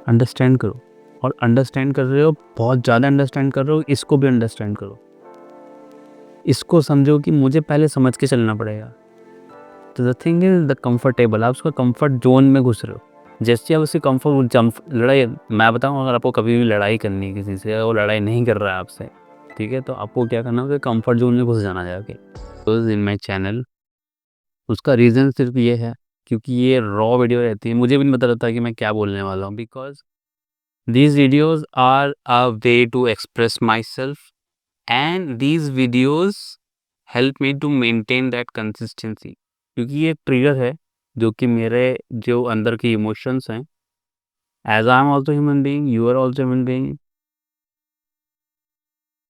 Understand करो, और understand कर रहे हो, बहुत ज़्यादा अंडरस्टैंड कर रहे हो, इसको भी अंडरस्टैंड करो। इसको समझो कि मुझे पहले समझ के चलना पड़ेगा। तो the thing is the comfortable, आप उसका कंफर्ट जोन में घुस रहे हो। जैसे आप उसकी लड़ाई, मैं बताऊँ, अगर आपको कभी भी लड़ाई करनी है किसी से, वो लड़ाई नहीं कर रहा है आपसे, ठीक है, तो आपको क्या करना है, कंफर्ट जोन में घुस जाना जाके। तो इन माई चैनल, उसका रीज़न सिर्फ ये है क्योंकि ये रॉ वीडियो रहती है, मुझे भी नहीं पता रहता कि मैं क्या बोलने वाला हूँ, because these videos are a way to express myself, and these videos help me to maintain that consistency, क्योंकि ये ट्रिगर है जो कि मेरे जो अंदर के इमोशंस हैं, as I am also human being, you are also human being,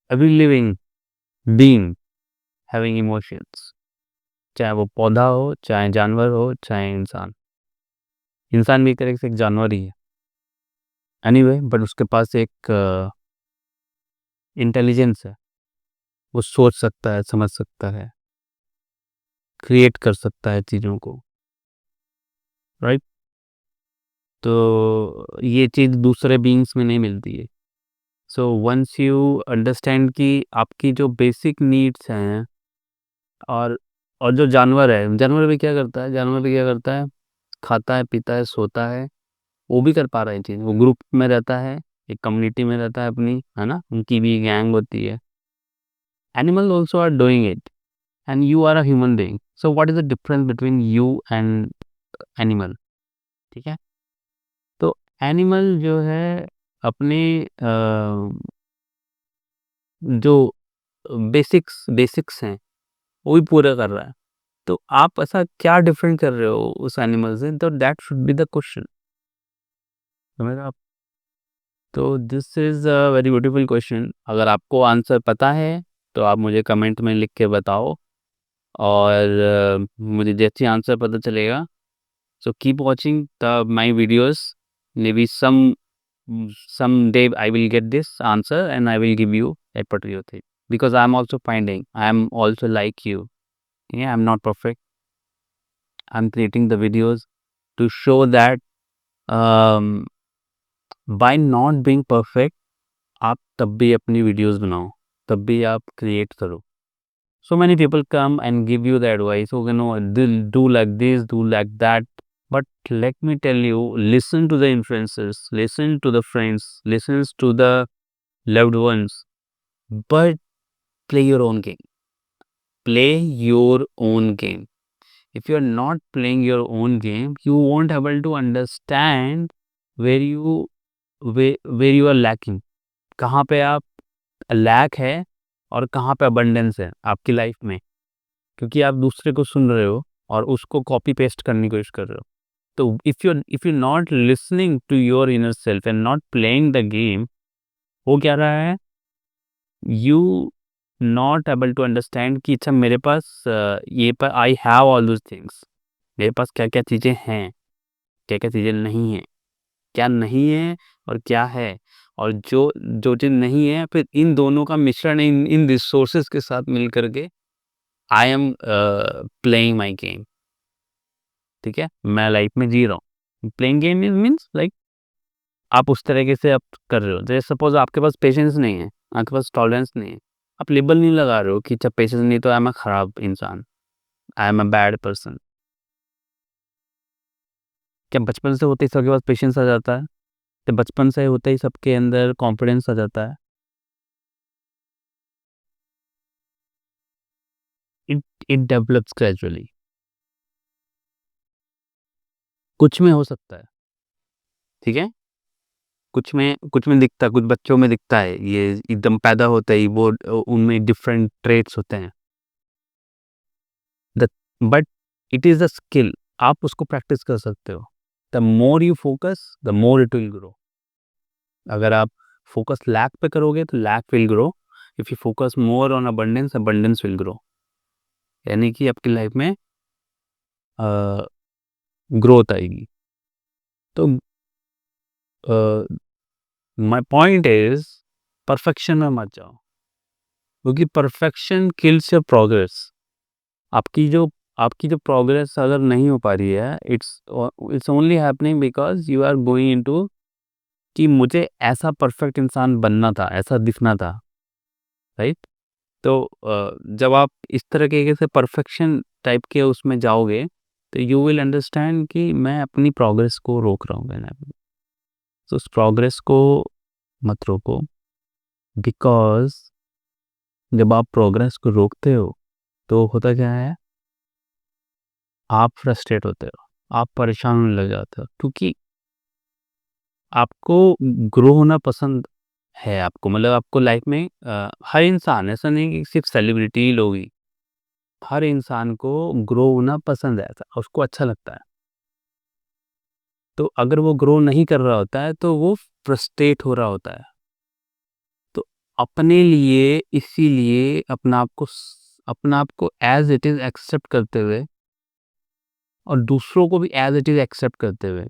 every living being having emotions, चाहे वो पौधा हो, चाहे जानवर हो, चाहे इंसान। इंसान भी एक तरह से एक जानवर ही है, एनीवे, बट उसके पास एक इंटेलिजेंस है, वो सोच सकता है, समझ सकता है, क्रिएट कर सकता है चीज़ों को, राइट। तो ये चीज़ दूसरे बीइंग्स में नहीं मिलती है। सो वंस यू अंडरस्टैंड कि आपकी जो बेसिक नीड्स हैं, और जो जानवर है, जानवर भी क्या करता है, जानवर भी क्या करता है, खाता है, पीता है, सोता है, वो भी कर पा रहा है चीज़, वो ग्रुप में रहता है, एक कम्युनिटी में रहता है अपनी, है ना, उनकी भी गैंग होती है। Animal also are doing it, and you are a human being, so what is the difference between you and animal, ठीक है। तो एनिमल जो है अपने जो बेसिक्स हैं वो भी पूरा कर रहा है, तो आप ऐसा क्या डिफरेंट कर रहे हो उस एनिमल से, तो that should be the question, समझ रहे हो आप। तो this is a very beautiful question, अगर आपको आंसर पता है तो आप मुझे कमेंट में लिख के बताओ, और मुझे जैसे आंसर पता चलेगा, so keep watching my videos, maybe someday I will get this answer and I will give you a particular thing, because I'm also finding, I'm also like you, yeah, I'm not perfect, I'm creating the videos to show that um, by not being perfect, आप तब भी अपनी videos बनाओ, तब भी आप create करो। So many people come and give you the advice, okay, no, do like this, do like that. But let me tell you, listen to the influencers, listen to the friends, listen to the loved ones, but play your own game. Play your own game. If you are not playing your own game, you won't able to understand where you are lacking. कहाँ पे आप lack है और कहाँ पे abundance है आपकी life में, क्योंकि आप दूसरे को सुन रहे हो और उसको कॉपी पेस्ट करने की कोशिश कर रहे हो। तो if you not listening to your inner self and not playing the game, हो क्या रहा है, you not able to understand कि अच्छा मेरे पास ये पर I have all those things, मेरे पास क्या क्या चीज़ें हैं, क्या क्या चीज़ें नहीं हैं, क्या नहीं है और क्या है, और जो जो चीज़ नहीं है, फिर इन दोनों का मिश्रण इन रिसोर्सेज के साथ मिल करके I am playing my game, ठीक है, मैं लाइफ में जी रहा हूँ। Playing game is means like आप उस तरीके से आप कर रहे हो, जैसे सपोज आपके पास पेशेंस नहीं है, आपके पास टॉलरेंस नहीं है, आप लेबल नहीं लगा रहे हो कि अच्छा पेशेंस नहीं तो आई एम अ खराब इंसान, I am a bad person. क्या बचपन से होते ही सबके पास पेशेंस आ जाता है, तो बचपन से होते ही सबके अंदर कॉन्फिडेंस आ जाता है? इट इट डेवलप्स ग्रेजुअली, कुछ में हो सकता है, ठीक है, कुछ में दिखता है, कुछ बच्चों में दिखता है, ये एकदम पैदा होता ही वो उनमें डिफरेंट ट्रेट्स होते हैं, the but it is a skill, आप उसको प्रैक्टिस कर सकते हो। The more you focus, the more it will grow. अगर आप फोकस लैक पे करोगे तो lack will grow, if you focus more on abundance, abundance will grow, यानी कि आपकी लाइफ में ग्रोथ आएगी। तो माय पॉइंट इज, परफेक्शन में मत जाओ, क्योंकि परफेक्शन किल्स योर प्रोग्रेस। आपकी जो प्रोग्रेस अगर नहीं हो पा रही है, it's it's only happening because you are going into कि मुझे ऐसा परफेक्ट इंसान बनना था, ऐसा दिखना था, राइट? तो जब आप इस तरीके से परफेक्शन टाइप के उसमें जाओगे, तो यू विल अंडरस्टैंड कि मैं अपनी प्रोग्रेस को रोक रहा हूँ कहीं न कहीं। तो उस प्रोग्रेस को मत रोको, बिकॉज़ जब आप प्रोग्रेस को रोकते हो, तो होता क्या है, आप फ्रस्ट्रेट होते हो, आप परेशान होने लग जाते हो, क्योंकि आपको ग्रो होना पसंद है आपको, मतलब आपको लाइफ में हर इंसान, ऐसा नहीं कि सिर्फ सेलिब्रिटी ही लोग ही, हर इंसान को ग्रो होना पसंद है, ऐसा उसको अच्छा लगता है। तो अगर वो ग्रो नहीं कर रहा होता है, तो वो फ्रस्ट्रेट हो रहा होता है। तो अपने लिए इसीलिए अपना आप को एज़ इट इज़ एक्सेप्ट करते हुए और दूसरों को भी एज़ इट इज़ एक्सेप्ट करते हुए,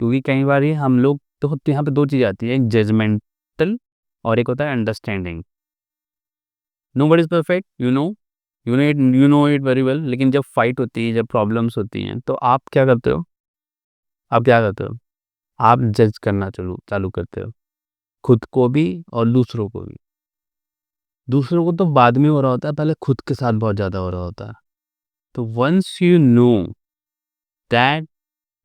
क्योंकि कई बार ये हम लोग तो यहाँ पे 2 चीज़ आती है, एक जजमेंटल और एक होता है understanding. Nobody is perfect, you know it very well, लेकिन जब फाइट होती है, जब प्रॉब्लम्स होती हैं, तो आप क्या करते हो? आप क्या करते हो? आप जज करना चालू चालू करते हो, खुद को भी और दूसरों को भी। दूसरों को तो बाद में हो रहा होता है, पहले खुद के साथ बहुत ज़्यादा हो रहा होता है। तो once you know that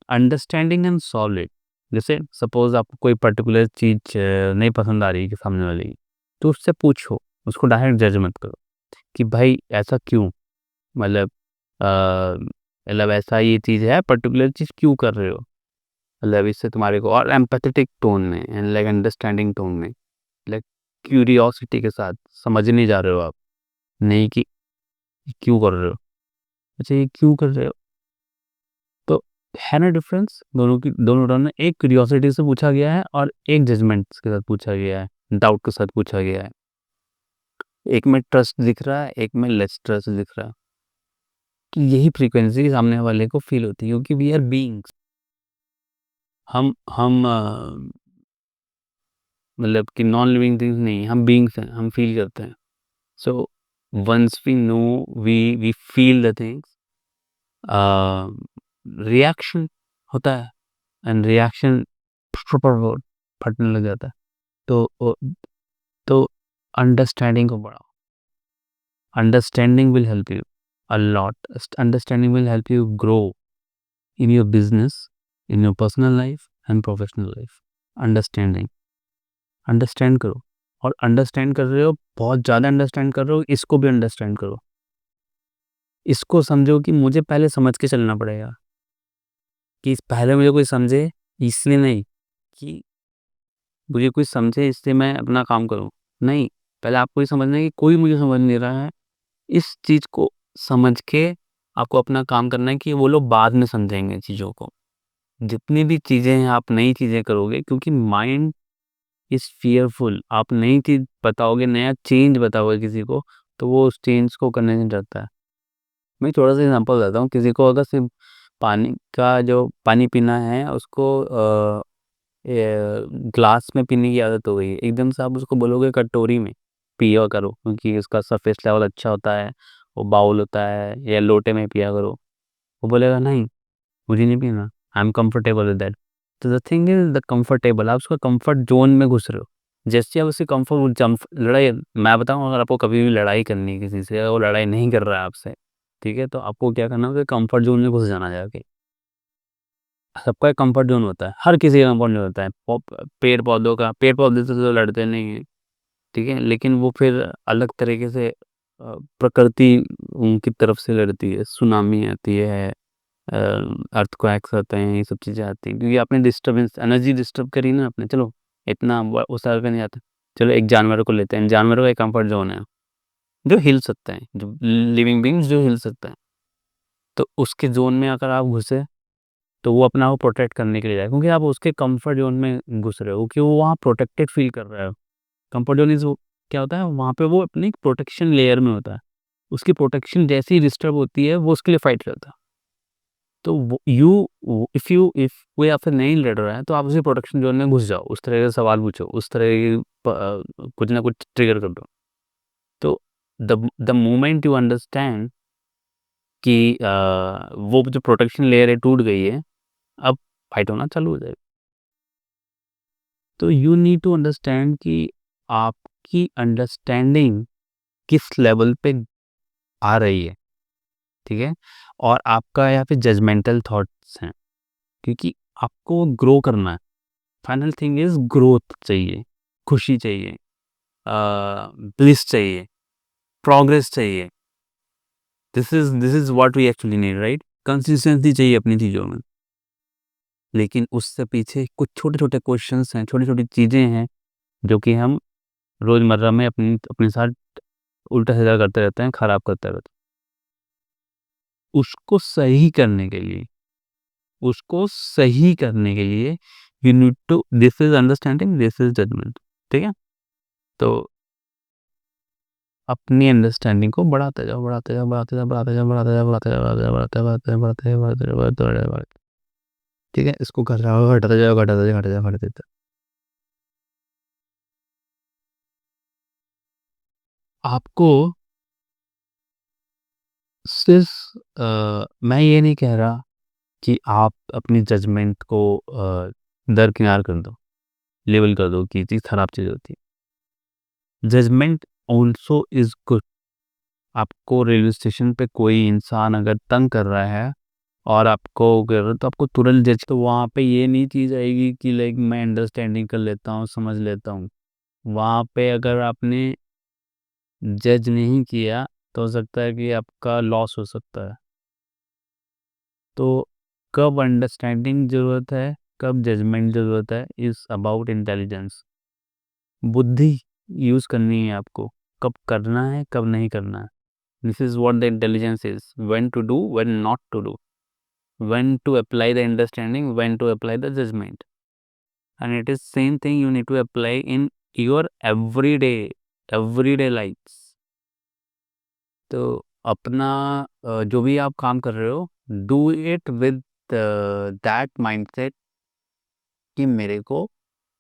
understanding and solve it, जैसे सपोज़ आपको कोई पर्टिकुलर चीज़ नहीं पसंद आ रही है कि सामने वाले की, तो उससे पूछो, उसको डायरेक्ट जज मत करो कि भाई ऐसा क्यों? मतलब ऐसा ये चीज़ है, पर्टिकुलर चीज़ क्यों कर रहे हो? मतलब इससे तुम्हारे को, और एम्पैथेटिक टोन में एंड लाइक अंडरस्टैंडिंग टोन में, लाइक क्यूरियोसिटी के साथ, समझने जा रहे हो आप, नहीं कि क्यों कर रहे हो? अच्छा, ये क्यों कर रहे हो? तो है ना डिफरेंस दोनों टर्म में, एक क्यूरियोसिटी से पूछा गया है और एक जजमेंट्स के साथ पूछा गया है, डाउट के साथ पूछा गया है। एक में ट्रस्ट दिख रहा है, एक में लेस ट्रस्ट दिख रहा है। कि यही फ्रीक्वेंसी सामने वाले को फ़ील होती है, क्योंकि वी आर बीइंग्स। हम मतलब कि नॉन लिविंग थिंग्स नहीं, हम बीइंग्स हैं, हम फ़ील करते हैं। So once we know, we feel the things, uh, reaction होता है एंड रिएक्शन फटने लग जाता है। तो तो अंडरस्टैंडिंग को बढ़ाओ। Understanding will help you a lot. Understanding will help you grow in your business, in your personal life and professional life. Understanding, understand करो, और अंडरस्टैंड कर रहे हो, बहुत ज़्यादा अंडरस्टैंड कर रहे हो, इसको भी अंडरस्टैंड करो। इसको समझो कि मुझे पहले समझ के चलना पड़ेगा, कि पहले मुझे कोई समझे, इसलिए नहीं कि मुझे कोई समझे इससे मैं अपना काम करूँ। नहीं, पहले आपको ये समझना है कि कोई मुझे समझ नहीं रहा है। इस चीज़ को समझ के आपको अपना काम करना है, कि वो लोग बाद में समझेंगे चीज़ों को। जितनी भी चीज़ें हैं, आप नई चीज़ें करोगे, क्योंकि माइंड इज़ फ़ियरफुल। आप नई चीज़ बताओगे, नया चेंज बताओगे किसी को, तो वो उस चेंज को करने से डरता है। मैं थोड़ा-सा एग्ज़ाम्पल देता हूँ, किसी को अगर सिर्फ़ पानी पीना है, उसको ग्लास में पीने की आदत हो गई है। एकदम से आप उसको बोलोगे कटोरी में पिया करो, क्योंकि उसका सरफेस लेवल अच्छा होता है, वो बाउल होता है, या लोटे में पिया करो। वो बोलेगा नहीं, मुझे नहीं पीना, I am comfortable with that. तो the thing is the comfortable, आप उसका कंफर्ट ज़ोन में घुस रहे हो। जैसे आप उससे कंफर्ट जंप लड़ाई, मैं बताऊँ, अगर आपको कभी भी लड़ाई करनी है किसी से, अगर वो लड़ाई नहीं कर रहा है आपसे, ठीक है? तो आपको क्या करना है, उसके कंफर्ट ज़ोन में घुस जाना जाके। सबका एक कंफर्ट ज़ोन होता है, हर किसी का कंफर्ट ज़ोन होता है। पेड़-पौधे से तो लड़ते नहीं हैं, ठीक है? लेकिन वो फिर अलग तरीके से प्रकृति उनकी तरफ से लड़ती है, सुनामी आती है, अर्थक्वेक्स आते हैं, ये सब चीज़ें आती हैं, क्योंकि आपने डिस्टर्बेंस, एनर्जी डिस्टर्ब करी ना आपने। चलो, इतना उस तरह का नहीं आता। चलो, एक जानवर को लेते हैं, जानवरों का एक कंफर्ट ज़ोन है, जो हिल सकते हैं, जो लिविंग बीइंग्स जो हिल सकते हैं। तो उसके ज़ोन में अगर आप घुसे, तो वो अपना आप प्रोटेक्ट करने के लिए जाए, क्योंकि आप उसके कंफर्ट ज़ोन में घुस रहे हो, कि वो वहाँ प्रोटेक्टेड फ़ील कर रहा है। कंफर्ट ज़ोन इज़, वो क्या होता है, वहाँ पे वो अपनी प्रोटेक्शन लेयर में होता है। उसकी प्रोटेक्शन जैसे ही डिस्टर्ब होती है, वो उसके लिए फाइट करता है। तो इफ कोई आपसे नहीं लड़ रहा है, तो आप उसी प्रोटेक्शन ज़ोन में घुस जाओ, उस तरह के सवाल पूछो, उस तरह की कुछ ना कुछ ट्रिगर कर दो। तो द मोमेंट यू अंडरस्टैंड कि वो जो प्रोटेक्शन लेयर है टूट गई है, अब फाइट होना चालू हो जाएगा। तो यू नीड टू अंडरस्टैंड कि आपकी अंडरस्टैंडिंग किस लेवल पे आ रही है, ठीक है? और आपका यहाँ पे जजमेंटल थॉट्स हैं, क्योंकि आपको ग्रो करना है। फाइनल थिंग इज़ ग्रोथ चाहिए, खुशी चाहिए, ब्लिस चाहिए, प्रोग्रेस चाहिए। This is what we actually need, right? Consistency चाहिए अपनी चीज़ों में। लेकिन उससे पीछे कुछ छोटे-छोटे क्वेश्चंस हैं, छोटी-छोटी चीज़ें हैं, जो कि हम रोज़मर्रा में अपने साथ उल्टा-सीधा करते रहते हैं, खराब करते रहते हैं। उसको सही करने के लिए you need to this is understanding, this is judgement, ठीक है? तो अपनी अंडरस्टैंडिंग को बढ़ाते जाओ, बढ़ाते जाओ, बढ़ाते जाओ, बढ़ाते जाओ, बढ़ाते जाओ, बढ़ाते जाओ, बढ़ाते जाओ, बढ़ाते जाओ, बढ़ाते जाओ, बढ़ाते जाओ, बढ़ाते जाओ, बढ़ाते जाओ, बढ़ाते जाओ, ठीक है? इसको घटाओ, घटाते जाओ, घटाते जाओ, घटाते जाओ, घटाते जाओ। आपको सिर्फ मैं ये नहीं कह रहा कि आप अपनी जजमेंट को दरकिनार कर दो, लेबल कर दो कि ये चीज़ खराब चीज़ होती है। Judgement also is good. आपको रेलवे स्टेशन पे कोई इंसान अगर तंग कर रहा है और आपको अगर तो आपको तुरंत जज, तो वहाँ पे ये नहीं चीज़ आएगी कि लाइक मैं अंडरस्टैंडिंग कर लेता हूँ, समझ लेता हूँ। वहाँ पे अगर आपने जज नहीं किया तो हो सकता है कि आपका लॉस हो सकता है। तो कब अंडरस्टैंडिंग ज़रूरत है, कब जजमेंट ज़रूरत है, इज़ अबाउट इंटेलिजेंस। बुद्धि यूज़ करनी है आपको, कब करना है, कब नहीं करना है। This is what the intelligence is, when to do, when not to do, when to apply the understanding, when to apply the judgment. And it is same thing you need to apply in your everyday lives. तो अपना जो भी आप काम कर रहे हो, do it with that mindset कि मेरे को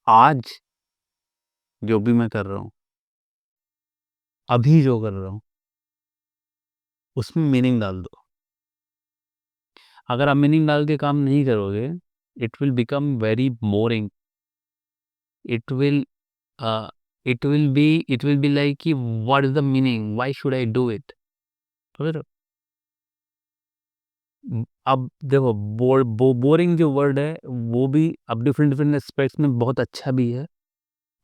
आज जो भी मैं कर रहा हूँ, अभी जो कर रहा हूँ, उसमें मीनिंग डाल दो। अगर आप मीनिंग डाल के काम नहीं करोगे, it will become very boring. It will uh, it will be like कि what is the meaning, why should I do it, समझ रहे हो? अब देखो बोरिंग जो वर्ड है वो भी अब डिफरेंट डिफरेंट एस्पेक्ट्स में बहुत अच्छा भी है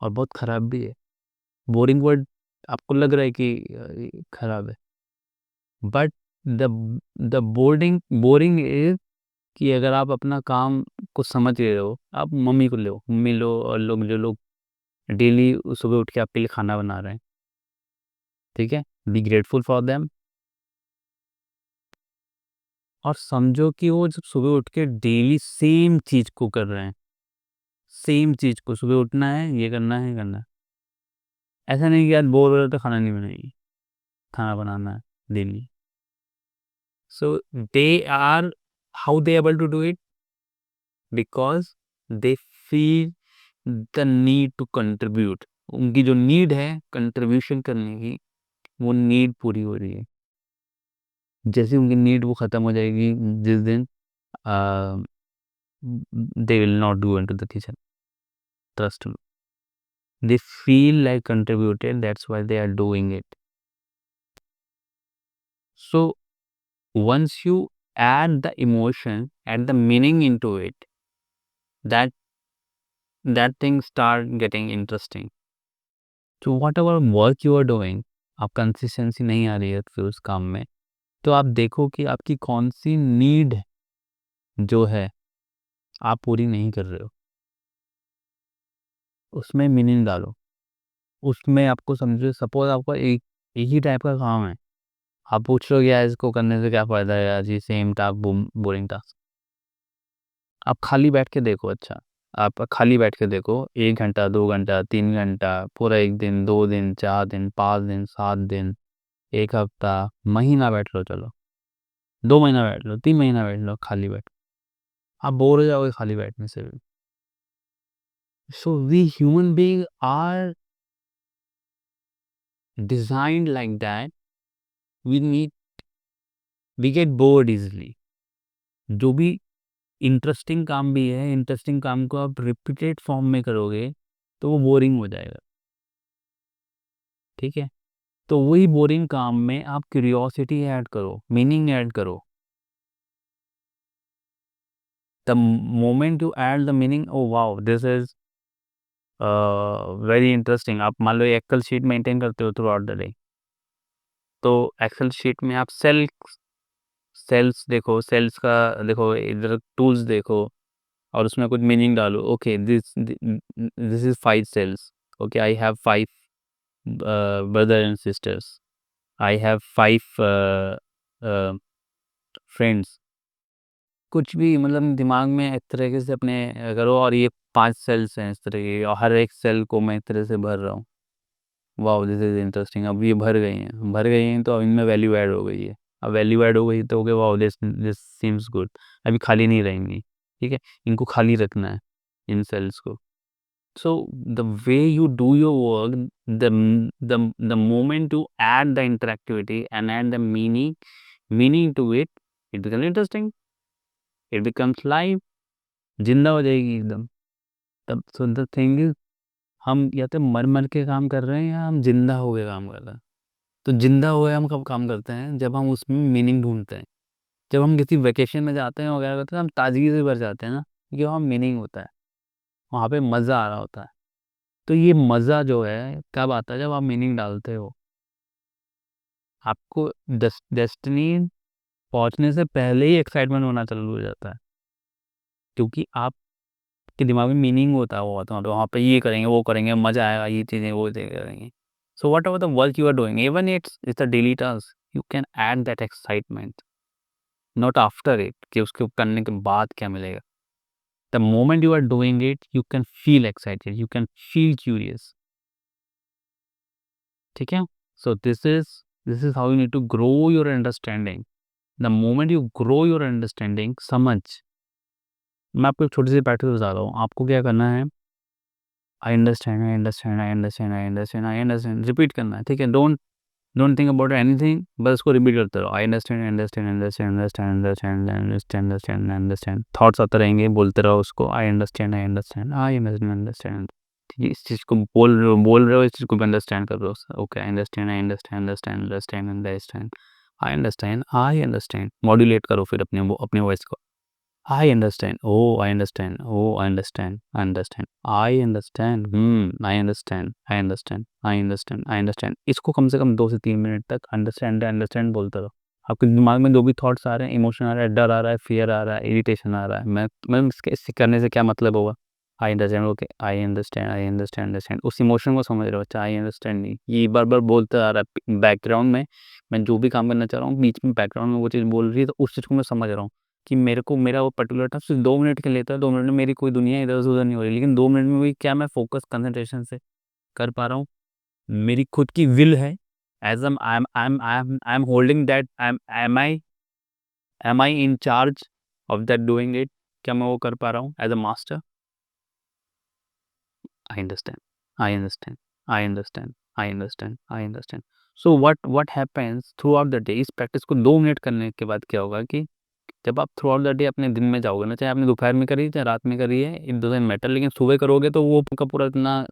और बहुत खराब भी है। बोरिंग वर्ड आपको लग रहा है कि ये खराब है, but the the boring is कि अगर आप अपना काम को समझ रहे हो, आप मम्मी लो और जो लोग डेली सुबह उठ के आपके लिए खाना बना रहे हैं, ठीक है? Be grateful for them. और समझो कि वो जब सुबह उठ के डेली सेम चीज़ को कर रहे हैं, सेम चीज़ को सुबह उठना है, ये करना है, ये करना है। ऐसा नहीं कि आज बोर हो रहे तो खाना नहीं बनाएगी, खाना बनाना है daily. So they are how they able to do it? Because they feel the need to contribute. उनकी जो नीड है कंट्रीब्यूशन करने की, वो नीड पूरी हो रही है। जैसे उनकी नीड वो खत्म हो जाएगी जिस दिन they will not go into the kitchen. Trust me. They feel like contributed, that's why they are doing it. So once you add the emotion, add the meaning into it, that that thing start getting interesting. So whatever work you are doing, आप consistency नहीं आ रही है फिर उस काम में, तो आप देखो कि आपकी कौन सी नीड जो है आप पूरी नहीं कर रहे हो, उसमें मीनिंग डालो। उसमें आपको समझो, सपोज आपका एक ही टाइप का काम है, आप पूछ रहे हो यार इसको करने से क्या फ़ायदा है यार, ये सेम टास्क बोरिंग टास्क। आप खाली बैठ के देखो, अच्छा आप खाली बैठ के देखो, 1 घंटा, 2 घंटा, 3 घंटा, पूरा 1 दिन, 2 दिन, 4 दिन, 5 दिन, 7 दिन, 1 हफ्ता, महीना बैठ लो, चलो 2 महीना बैठ लो, 3 महीना बैठ लो खाली बैठ, आप बोर हो जाओगे खाली बैठने से भी। So we human being are designed like that, we need we get bored easily. जो भी इंटरेस्टिंग काम भी है, इंटरेस्टिंग काम को आप रिपीटेड फॉर्म में करोगे, तो वो बोरिंग हो जाएगा। ठीक है, तो वही बोरिंग काम में आप क्यूरियोसिटी ऐड करो, मीनिंग ऐड करो। The moment you add the meaning, oh wow this is very interesting. आप मान लो एक्सेल शीट मेंटेन करते हो थ्रू आउट द डे, तो एक्सेल शीट में आप सेल्स देखो, सेल्स का देखो, इधर टूल्स देखो, और उसमें कुछ मीनिंग डालो। Okay, this is 5 sales. Okay, I have 5 brother and sisters, I have 5 friends. कुछ भी मतलब दिमाग में इस तरीके से अपने करो, और ये 5 सेल्स हैं इस तरह के, और हर एक सेल को मैं इस तरह से भर रहा हूँ। Wow this is interesting. अब ये भर गई हैं तो अब इनमें वैल्यू ऐड हो गई है। अब वैल्यू ऐड हो गई तो okay, wow this this seems good. अभी खाली नहीं रहेंगी। ठीक है, इनको खाली रखना है, इन सेल्स को। so the way you do your work, the moment you add the interactivity and add the meaning to it, it becomes interesting, it becomes live, जिंदा हो जाएगी एकदम। तब so the thing is, हम या तो मर मर के काम कर रहे हैं या हम जिंदा हो गए काम कर रहे हैं। तो जिंदा हो गए हम कब काम करते हैं, जब हम उसमें मीनिंग ढूंढते हैं। जब हम किसी वेकेशन में जाते हैं वगैरह करते हैं, हम ताजगी से भर जाते हैं ना, क्योंकि वहाँ मीनिंग होता है, वहाँ पे मज़ा आ रहा होता है। तो ये मज़ा जो है कब आता है, जब आप मीनिंग डालते हो। आपको डेस्टिनी पहुंचने से पहले ही एक्साइटमेंट होना चालू हो जाता है, क्योंकि आपके दिमाग में मीनिंग होता है, वो होता है तो वहाँ पे ये करेंगे, वो करेंगे, मजा आएगा, ये चीज़ें वो चीज़ें करेंगे। So whatever the work you are doing, even it's a daily task, you can add that excitement, not after it, कि उसको करने के बाद क्या मिलेगा। The moment you are doing it, you can feel excited, you can feel curious. ठीक है, so this is how you need to grow your understanding. The moment you grow your understanding, समझ, मैं आपको एक छोटी सी प्रैक्टिस बता रहा हूँ। आपको क्या करना है, आई understand, I understand, I understand, I understand, I understand, repeat करना है। ठीक है, don't don't think about anything, बस उसको रिपीट करते रहो। I understand, understand, understand, understand, understand, understand, understand, understand. Thoughts आते रहेंगे, बोलते रहो उसको, आई understand, I understand, I understand, understand. ठीक है, इस चीज़ को बोल रहे हो, इस चीज़ को भी अंडरस्टैंड कर रहे हो। Okay, I understand, I understand, understand, understand, understand, I understand, I understand. Modulate करो फिर अपने वॉइस को। I understand. Oh, I understand. Oh, I understand. I understand. I understand. I understand. I understand. I understand. I understand. इसको कम से कम 2 से 3 minute तक understand बोलते रहो। आपके दिमाग में जो भी थॉट्स आ रहे हैं, इमोशन आ रहा है, डर आ रहा है, फियर आ रहा है, इरिटेशन आ रहा है, मैं इसके करने से क्या मतलब होगा। I understand, okay, I understand, I understand, understand, उस इमोशन को समझ रहे हो। अच्छा, आई अंडरस्टैंड नहीं, ये बार बार बोलते आ रहा है बैकग्राउंड में। मैं जो भी काम करना चाह रहा हूँ, बीच में बैकग्राउंड में वो चीज़ बोल रही है, तो उस चीज़ को मैं समझ रहा हूँ कि मेरे को मेरा वो पर्टिकुलर टास्क सिर्फ 2 मिनट के लिए था। 2 मिनट में मेरी कोई दुनिया इधर से उधर नहीं हो रही, लेकिन 2 मिनट में भी क्या मैं फोकस कंसंट्रेशन से कर पा रहा हूँ। मेरी खुद की विल है, as I am holding that, am I in charge of that doing it. क्या मैं वो कर पा रहा हूँ as a master. I understand, I understand, I understand, I understand, I understand. So what happens throughout the day, इस practice को 2 minute करने के बाद क्या होगा कि जब आप थ्रू आउट द डे अपने दिन में जाओगे ना, चाहे आपने दोपहर में करी चाहे रात में करी है, इट डजंट मैटर, लेकिन सुबह करोगे तो वो आपका पूरा इतना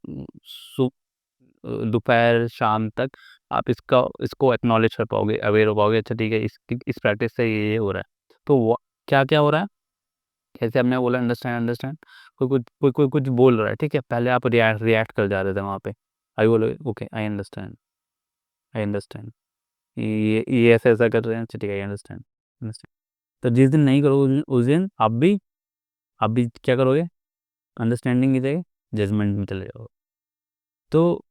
दोपहर शाम तक आप इसको एक्नॉलेज कर पाओगे, अवेयर हो पाओगे। अच्छा ठीक है, इस प्रैक्टिस से ये हो रहा है। तो क्या क्या हो रहा है, जैसे हमने बोला अंडरस्टैंड अंडरस्टैंड, कोई कुछ बोल रहा है, ठीक है, पहले आप रिएक्ट कर जा रहे थे वहाँ पे। आई बोलो okay, I understand, I understand, ये ऐसा ऐसा कर रहे हैं, अच्छा ठीक है, आई अंडरस्टैंड, अंडरस्टैंड। तो जिस दिन नहीं करोगे उस दिन आप भी क्या करोगे, अंडरस्टैंडिंग की जगह जजमेंट में चले जाओगे। तो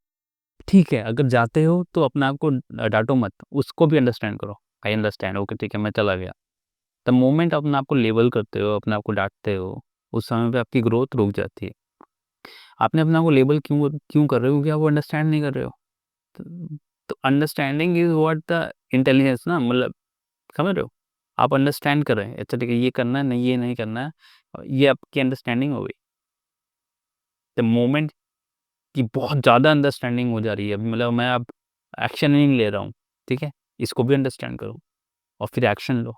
ठीक है, अगर जाते हो तो अपने आप को डांटो मत, उसको भी अंडरस्टैंड करो। आई अंडरस्टैंड, ओके ठीक है, मैं चला गया। द मोमेंट अपने आप को लेबल करते हो, अपने आप को डांटते हो, उस समय पे आपकी ग्रोथ रुक जाती है। आपने अपने आप को लेबल क्यों क्यों कर रहे हो, क्योंकि आप वो अंडरस्टैंड नहीं कर रहे हो। तो understanding is what the intelligence ना, मतलब समझ रहे हो, आप अंडरस्टैंड कर रहे हैं, अच्छा ठीक है, ये करना है नहीं, ये नहीं करना है, ये आपकी अंडरस्टैंडिंग हो गई। द मोमेंट की बहुत ज़्यादा अंडरस्टैंडिंग हो जा रही है, मतलब मैं अब एक्शन नहीं ले रहा हूँ, ठीक है, इसको भी अंडरस्टैंड करो और फिर एक्शन लो।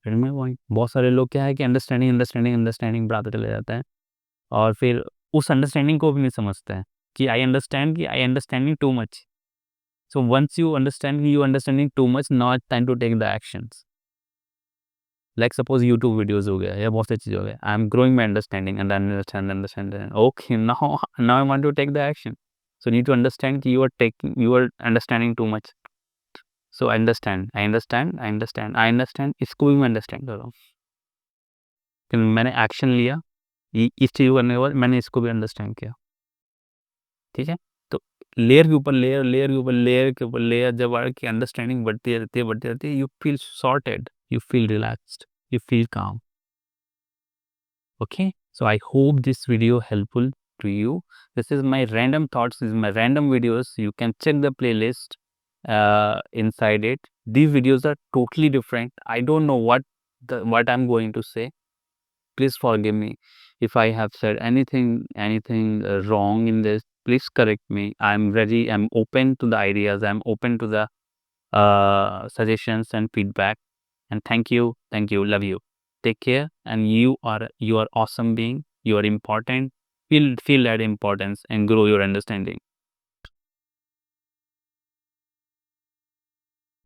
फिर मैं वही बहुत सारे लोग क्या है कि अंडरस्टैंडिंग अंडरस्टैंडिंग अंडरस्टैंडिंग बढ़ाते चले जाते हैं, और फिर उस अंडरस्टैंडिंग को भी नहीं समझता है कि आई अंडरस्टैंड कि I understanding too much. So once you understand you understanding too much, now it's time to take the actions. Like suppose YouTube videos हो गया या बहुत से चीज़ हो गया. I'm growing my understanding and understand. Okay, now I want to take the action. So you need to understand कि you are understanding too much. So I understand. इसको भी मैं understand कर रहा हूँ. फिर मैंने action लिया. इस चीज़ को करने के बाद मैंने इसको भी understand किया. ठीक है. तो लेयर के ऊपर लेयर जब आपकी अंडरस्टैंडिंग बढ़ती रहती है, you feel sorted, you feel relaxed, you feel calm. Okay, so I hope this video helpful to you. This is my random thoughts, this is my random videos. You can check the playlist inside it. These videos are totally different. I don't know what I'm going to say. Please forgive me if I have said anything wrong in this. Please correct me. I'm open to the ideas, I'm open to the suggestions and feedback. And thank you, love you, take care. And you are awesome being, you are important. Feel that importance and grow your understanding.